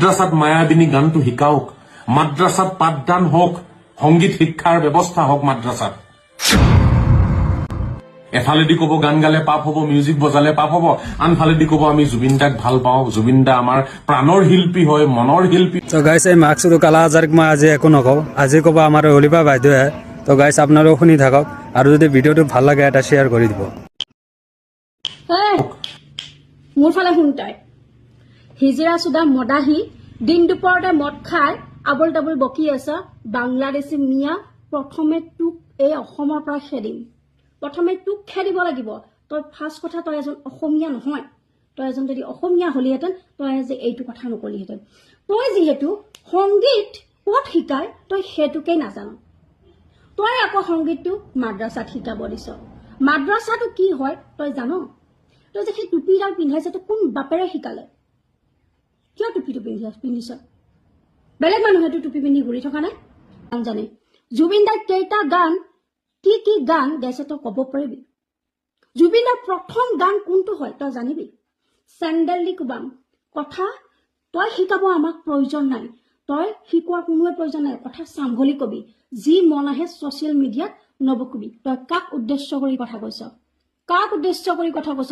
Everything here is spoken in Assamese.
মাদ্ৰাছাত মায়াবিনী গানটো শিকাওক, মাদ্ৰাছাত পাঠদান হওক, সংগীত শিক্ষাৰ ব্যৱস্থা হওক মাদ্ৰাছাত। এফালেদি কব গান গালে পাপ হব, মিউজিক বজালে পাপ হব, আনফালেদি কব আমি জুবিন দাক ভাল পাওঁ, জুবিন দা আমাৰ প্ৰাণৰ শিল্পী হয়, মনৰ শিল্পী। তো গাইছ এই মাৰ্কছটো কালা হাজাৰক মই আজি একো নকওঁ, আজি ক'ব আমাৰ অলিভা বাইদেৱে। তো গাইছ আপোনালোক শুনি থাকক, আৰু যদি ভিডিঅ'টো ভাল লাগে এটা শ্বেয়াৰ কৰি দিব। মোৰ ফালে শুন তই, হিজিৰা চুদা মদাহী দিন দুপৰতে মদ খাই আবল তাবল বকি আছ। বাংলাদেশী মিয়া, প্ৰথমে তোক এই অসমৰ পৰা খেদিম, প্ৰথমে তোক খেদিব লাগিব। তই ফাৰ্ষ্ট কথা, তই এজন অসমীয়া নহয়। তই এজন যদি অসমীয়া হলিহেঁতেন তই আজি এইটো কথা নকলিহেঁতেন। তই যিহেতু সংগীত ক'ত শিকায় তই সেইটোকেই নাজান। তই আকৌ সংগীতটো মাদ্ৰাছাত শিকাব দিছ। মাদ্ৰাছাটো কি হয় তই জান? তই যে সেই টুপিডাল পিন্ধাইছ তোক কোন বাপেৰে শিকালে? কিয় টুপিটো পিন্ধিছ? বেলেগ মানুহেতো টুপি পিন্ধি ঘূৰি থকা নাই, জানে। জুবিন দাৰ কেইটা গান, কি কি গান গাইছে তই ক'ব পাৰিবি? জুবিন দাৰ প্ৰথম গান কোনটো হয় তই জানিবি? চেণ্ডেল দি কোবাম কথা তই শিকাব আমাক প্ৰয়োজন নাই, তই শিকোৱাৰ কোনোৱে প্ৰয়োজন নাই। কথা চাম্ভলি কবি, যি মন আহে ছচিয়েল মিডিয়াত নবকবি। তই কাক উদ্দেশ্য কৰি কথা কৈছ? কাক উদ্দেশ্য কৰি কথা কৈছ?